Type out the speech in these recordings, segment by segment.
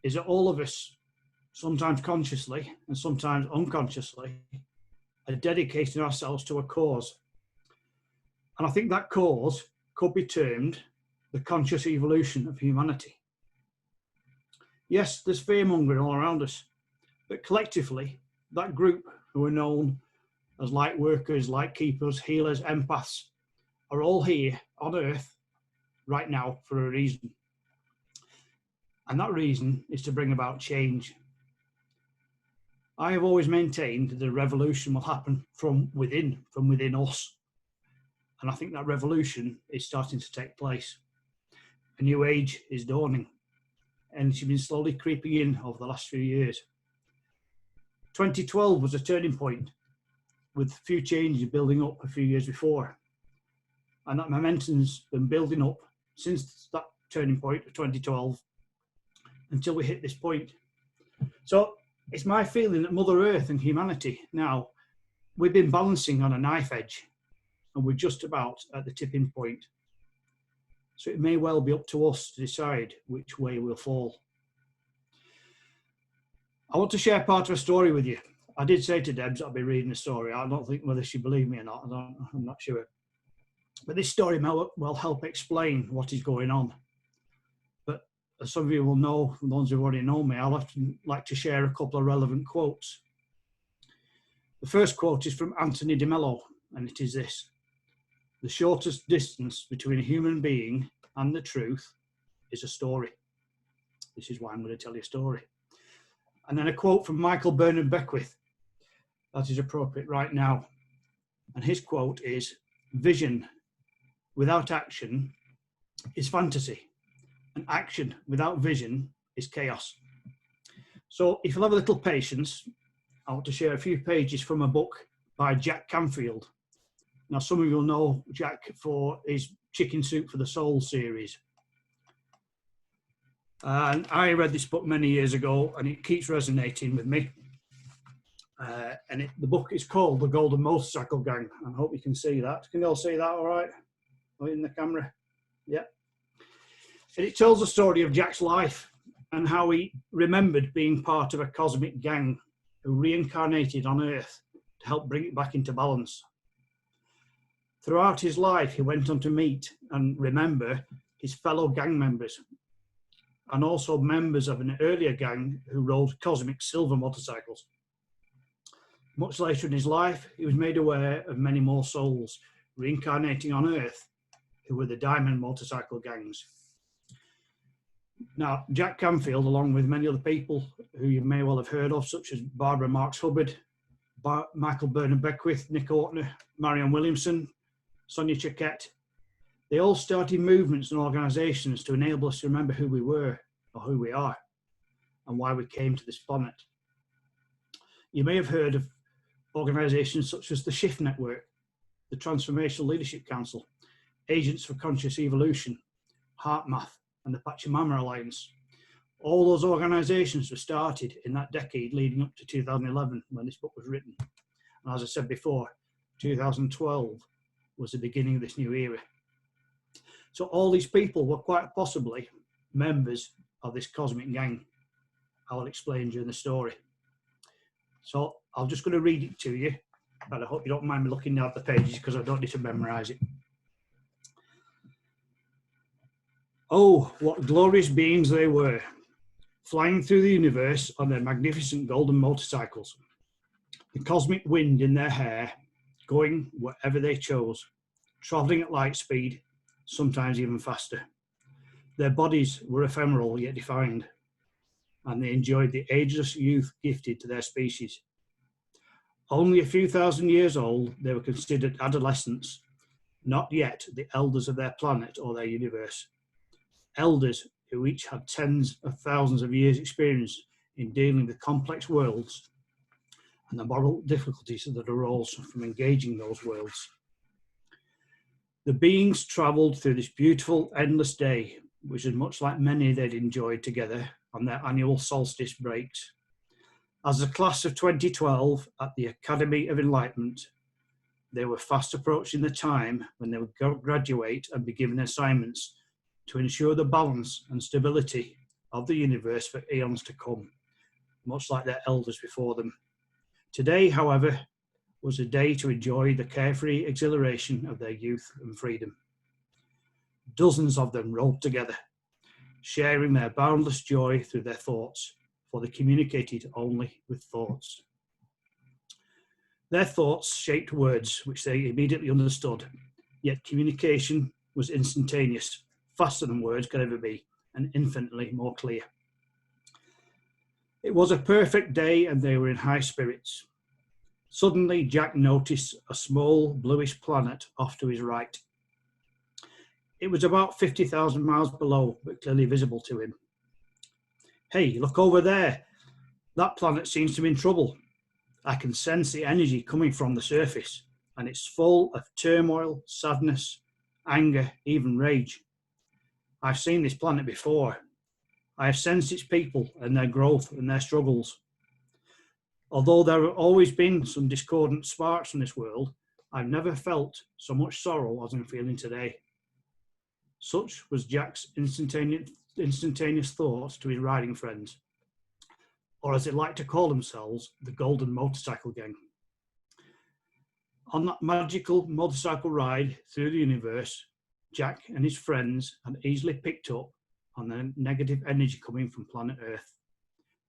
is that all of us, sometimes consciously and sometimes unconsciously, are dedicating ourselves to a cause. And I think that cause could be termed the conscious evolution of humanity. Yes, there's fear-mongering all around us, but collectively, that group who are known as light workers, light keepers, healers, empaths, are all here on Earth right now for a reason. And that reason is to bring about change. I have always maintained that the revolution will happen from within us. And I think that revolution is starting to take place. A new age is dawning, and it's been slowly creeping in over the last few years. 2012 was a turning point, with a few changes building up a few years before. And that momentum's been building up since that turning point of 2012 until we hit this point. So it's my feeling that Mother Earth and humanity now, we've been balancing on a knife edge, and we're just about at the tipping point. So it may well be up to us to decide which way we'll fall. I want to share part of a story with you. I did say to Debs I'll be reading a story. I don't think whether she believed me or not. I'm not sure. But this story may well help explain what is going on. But as some of you will know, the ones who already know me, I'll often like to share a couple of relevant quotes. The first quote is from Anthony de Mello, and it is this: "The shortest distance between a human being and the truth is a story." This is why I'm going to tell you a story. And then a quote from Michael Bernard Beckwith that is appropriate right now. And his quote is, "Vision without action is fantasy, and action without vision is chaos." So if you'll have a little patience, I want to share a few pages from a book by Jack Canfield. Now, some of you will know Jack for his Chicken Soup for the Soul series. And I read this book many years ago, and it keeps resonating with me. The book is called The Golden Motorcycle Gang. I hope you can see that. Can you all see that all right? In the camera? Yeah. And it tells the story of Jack's life and how he remembered being part of a cosmic gang who reincarnated on Earth to help bring it back into balance. Throughout his life, he went on to meet and remember his fellow gang members, and also members of an earlier gang who rode cosmic silver motorcycles. Much later in his life, he was made aware of many more souls reincarnating on Earth who were the diamond motorcycle gangs. Now, Jack Canfield, along with many other people who you may well have heard of, such as Barbara Marx Hubbard, Michael Bernard Beckwith, Nick Ortner, Marianne Williamson, Sonia Choquette, they all started movements and organisations to enable us to remember who we were, or who we are, and why we came to this planet. You may have heard of organisations such as the Shift Network, the Transformational Leadership Council, Agents for Conscious Evolution, HeartMath, and the Pachamama Alliance. All those organisations were started in that decade leading up to 2011 when this book was written. And as I said before, 2012 was the beginning of this new era. So all these people were quite possibly members of this cosmic gang. I will explain during the story. So I'm just going to read it to you, but I hope you don't mind me looking at the pages because I don't need to memorise it. Oh, what glorious beings they were, flying through the universe on their magnificent golden motorcycles, the cosmic wind in their hair, going wherever they chose, travelling at light speed, sometimes even faster. Their bodies were ephemeral yet defined, and they enjoyed the ageless youth gifted to their species. Only a few thousand years old, they were considered adolescents, not yet the elders of their planet or their universe. Elders who each had tens of thousands of years' experience in dealing with complex worlds and the moral difficulties that arose from engaging those worlds. The beings travelled through this beautiful, endless day, which is much like many they'd enjoyed together on their annual solstice breaks. As the class of 2012 at the Academy of Enlightenment, they were fast approaching the time when they would graduate and be given assignments to ensure the balance and stability of the universe for eons to come, much like their elders before them. Today, however, was a day to enjoy the carefree exhilaration of their youth and freedom. Dozens of them rolled together, sharing their boundless joy through their thoughts, for they communicated only with thoughts. Their thoughts shaped words which they immediately understood, yet communication was instantaneous, faster than words could ever be, and infinitely more clear. It was a perfect day and they were in high spirits. Suddenly, Jack noticed a small bluish planet off to his right. It was about 50,000 miles below, but clearly visible to him. "Hey, look over there. That planet seems to be in trouble. I can sense the energy coming from the surface, and it's full of turmoil, sadness, anger, even rage. I've seen this planet before. I have sensed its people and their growth and their struggles. Although there have always been some discordant sparks in this world, I've never felt so much sorrow as I'm feeling today." Such was Jack's instantaneous thoughts to his riding friends, or as they like to call themselves, the Golden Motorcycle Gang. On that magical motorcycle ride through the universe, Jack and his friends had easily picked up on the negative energy coming from planet Earth.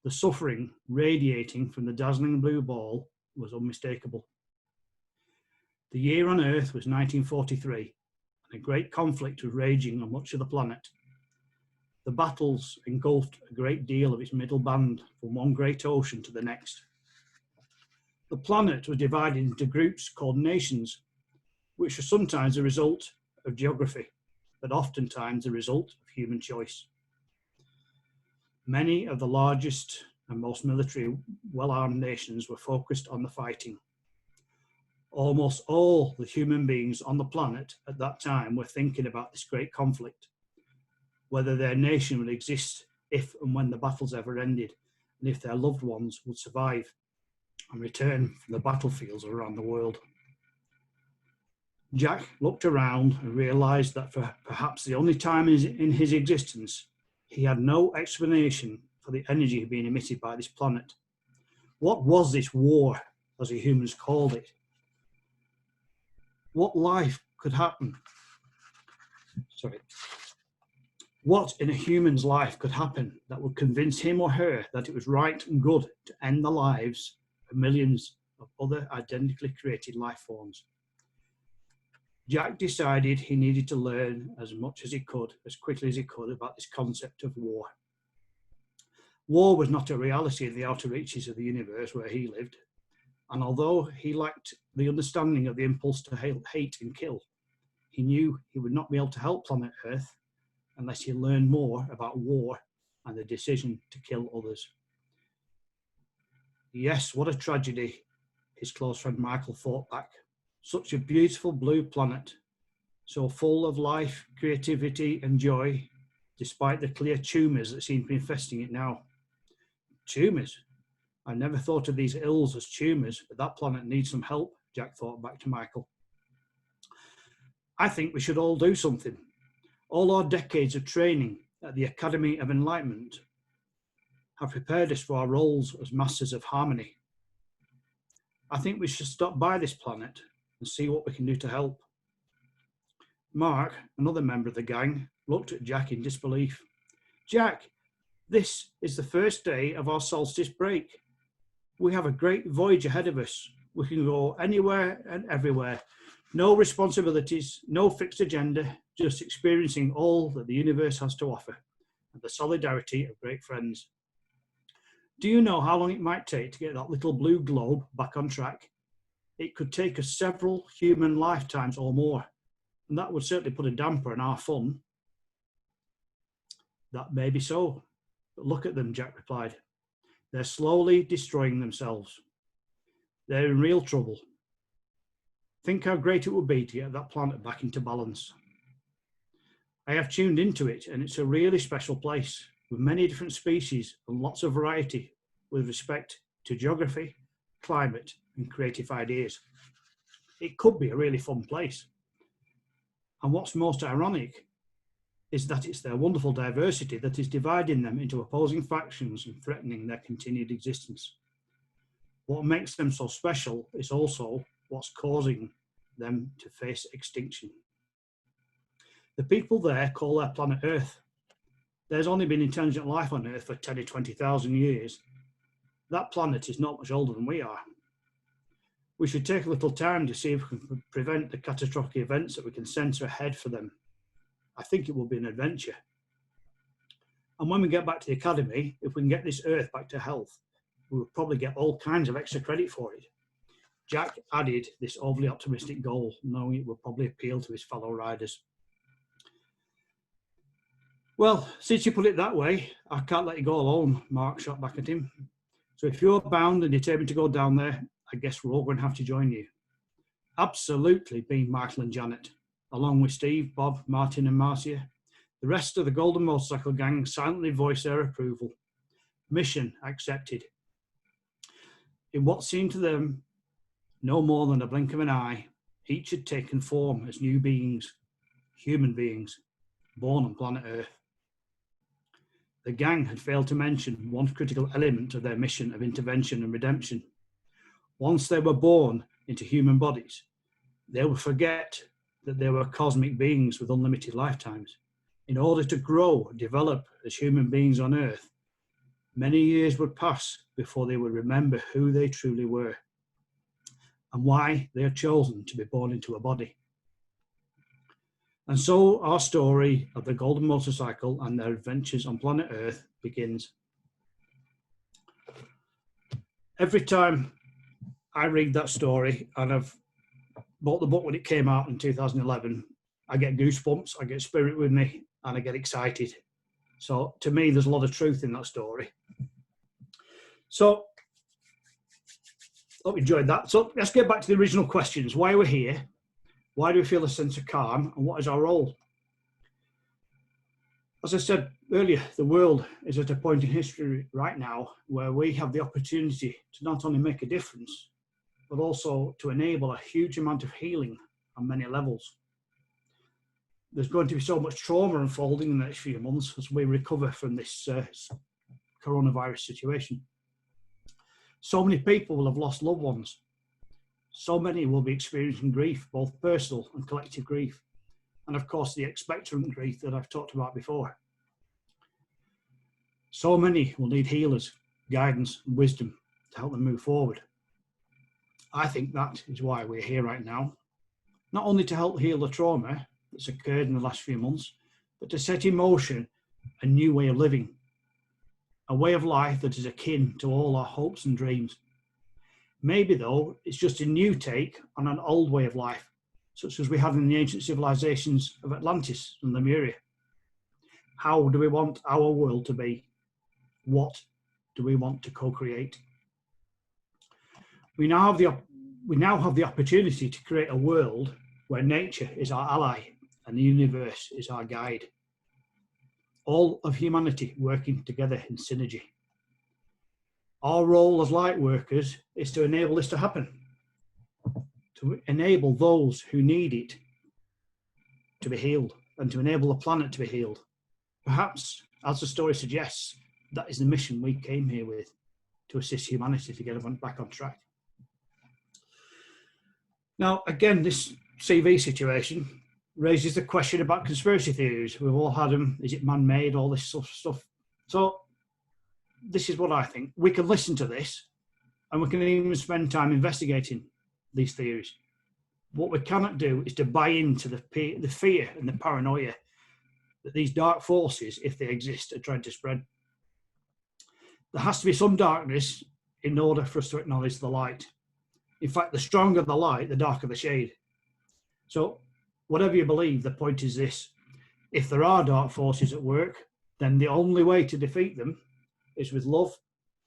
The suffering radiating from the dazzling blue ball was unmistakable. The year on Earth was 1943, and a great conflict was raging on much of the planet. The battles engulfed a great deal of its middle band from one great ocean to the next. The planet was divided into groups called nations, which were sometimes a result of geography, but oftentimes a result of human choice. Many of the largest and most military, well-armed nations were focused on the fighting. Almost all the human beings on the planet at that time were thinking about this great conflict, whether their nation would exist if and when the battles ever ended, and if their loved ones would survive and return from the battlefields around the world. Jack looked around and realized that for perhaps the only time in his existence, he had no explanation for the energy being emitted by this planet. What was this war, as the humans called it? What life could happen? What in a human's life could happen that would convince him or her that it was right and good to end the lives of millions of other identically created life forms? Jack decided he needed to learn as much as he could, as quickly as he could, about this concept of war. War was not a reality in the outer reaches of the universe where he lived, and although he lacked the understanding of the impulse to hate and kill, he knew he would not be able to help planet Earth unless he learned more about war and the decision to kill others. Yes, what a tragedy, his close friend Michael thought back. Such a beautiful blue planet, so full of life, creativity and joy, despite the clear tumours that seem to be infesting it now. Tumours? I never thought of these ills as tumours, but that planet needs some help, Jack thought back to Michael. I think we should all do something. All our decades of training at the Academy of Enlightenment have prepared us for our roles as masters of harmony. I think we should stop by this planet and see what we can do to help. Mark, another member of the gang, looked at Jack in disbelief. Jack, this is the first day of our solstice break. We have a great voyage ahead of us. We can go anywhere and everywhere. No responsibilities, no fixed agenda, just experiencing all that the universe has to offer and the solidarity of great friends. Do you know how long it might take to get that little blue globe back on track? It could take us several human lifetimes or more, and that would certainly put a damper on our fun. That may be so, but look at them, Jack replied. They're slowly destroying themselves. They're in real trouble. Think how great it would be to get that planet back into balance. I have tuned into it, and it's a really special place with many different species and lots of variety with respect to geography, climate, and creative ideas. It could be a really fun place. And what's most ironic is that it's their wonderful diversity that is dividing them into opposing factions and threatening their continued existence. What makes them so special is also what's causing them to face extinction. The people there call their planet Earth. There's only been intelligent life on Earth for 10 to 20,000 years. That planet is not much older than we are. We should take a little time to see if we can prevent the catastrophic events that we can censor ahead for them. I think it will be an adventure. And when we get back to the academy, if we can get this Earth back to health, we will probably get all kinds of extra credit for it. Jack added this overly optimistic goal, knowing it will probably appeal to his fellow riders. Well, since you put it that way, I can't let you go alone, Mark shot back at him. So if you're bound and determined to go down there, I guess we're all going to have to join you. Absolutely, beamed Michael and Janet, along with Steve, Bob, Martin and Marcia. The rest of the Golden Motorcycle gang silently voiced their approval. Mission accepted. In what seemed to them no more than a blink of an eye, each had taken form as new beings, human beings, born on planet Earth. The gang had failed to mention one critical element of their mission of intervention and redemption. Once they were born into human bodies, they would forget that they were cosmic beings with unlimited lifetimes. In order to grow and develop as human beings on Earth, many years would pass before they would remember who they truly were and why they had chosen to be born into a body. And so our story of the Golden Motorcycle and their adventures on planet Earth begins. Every time I read that story, and I've bought the book when it came out in 2011, I get goosebumps, I get spirit with me, and I get excited. So to me, there's a lot of truth in that story. So hope you enjoyed that. So let's get back to the original questions. Why are we here? Why do we feel a sense of calm? And what is our role? As I said earlier, the world is at a point in history right now where we have the opportunity to not only make a difference, but also to enable a huge amount of healing on many levels. There's going to be so much trauma unfolding in the next few months as we recover from this coronavirus situation. So many people will have lost loved ones. So many will be experiencing grief, both personal and collective grief. And of course, the expectant grief that I've talked about before. So many will need healers, guidance and wisdom to help them move forward. I think that is why we're here right now. Not only to help heal the trauma that's occurred in the last few months, but to set in motion a new way of living. A way of life that is akin to all our hopes and dreams. Maybe, though, it's just a new take on an old way of life, such as we had in the ancient civilizations of Atlantis and Lemuria. How do we want our world to be? What do we want to co-create? We now have the opportunity to create a world where nature is our ally and the universe is our guide. All of humanity working together in synergy. Our role as light workers is to enable this to happen, to enable those who need it to be healed and to enable the planet to be healed. Perhaps, as the story suggests, that is the mission we came here with, to assist humanity to get back on track. Now, again, this CV situation raises the question about conspiracy theories. We've all had them. Is it man-made? All this sort of stuff. So this is what I think. We can listen to this and we can even spend time investigating these theories. What we cannot do is to buy into the fear and the paranoia that these dark forces, if they exist, are trying to spread. There has to be some darkness in order for us to acknowledge the light. In fact, the stronger the light, the darker the shade. So whatever you believe, the point is this. If there are dark forces at work, then the only way to defeat them is with love,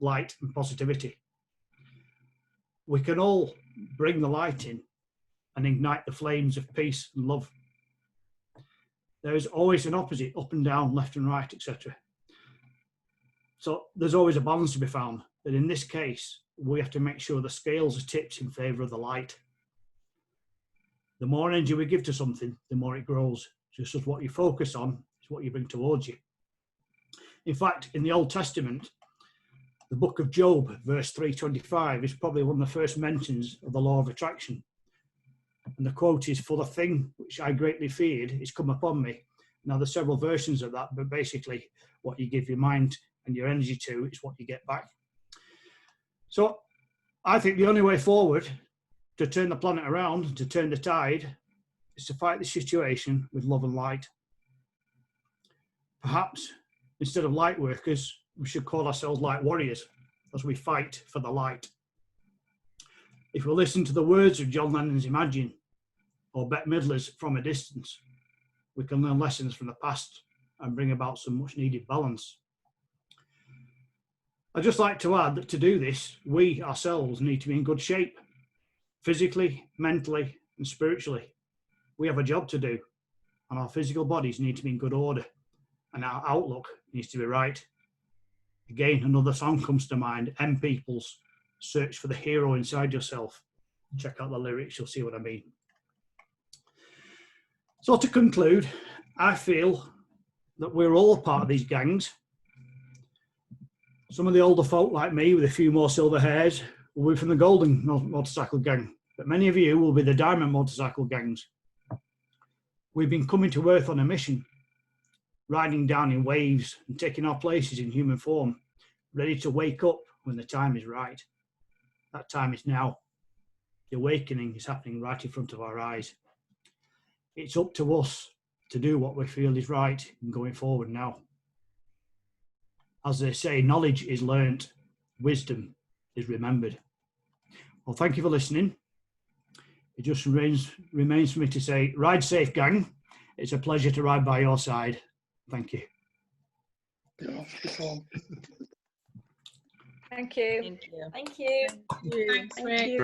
light, and positivity. We can all bring the light in and ignite the flames of peace and love. There is always an opposite, up and down, left and right, etc. So there's always a balance to be found. But in this case, we have to make sure the scales are tipped in favour of the light. The more energy we give to something, the more it grows. Just as what you focus on is it's what you bring towards you. In fact, in the Old Testament, the book of Job, verse 325, is probably one of the first mentions of the law of attraction. And the quote is, "For the thing which I greatly feared is come upon me." Now, there's several versions of that, but basically what you give your mind and your energy to is what you get back. So I think the only way forward to turn the planet around, to turn the tide, is to fight the situation with love and light. Perhaps instead of light workers, we should call ourselves light warriors as we fight for the light. If we listen to the words of John Lennon's Imagine or Bette Midler's From a Distance, we can learn lessons from the past and bring about some much needed balance. I'd just like to add that to do this, we ourselves need to be in good shape, physically, mentally, and spiritually. We have a job to do, and our physical bodies need to be in good order, and our outlook needs to be right. Again, another song comes to mind, M People's Search for the Hero Inside Yourself. Check out the lyrics, you'll see what I mean. So to conclude, I feel that we're all part of these gangs. Some of the older folk like me with a few more silver hairs will be from the golden motorcycle gang, but many of you will be the diamond motorcycle gangs. We've been coming to Earth on a mission, riding down in waves and taking our places in human form, ready to wake up when the time is right. That time is now. The awakening is happening right in front of our eyes. It's up to us to do what we feel is right in going forward now. As they say, knowledge is learnt, wisdom is remembered. Well, thank you for listening. It just remains for me to say, ride safe, gang. It's a pleasure to ride by your side. Thank you. Thank you. Thank you. Thank you. Thank you. Thank you.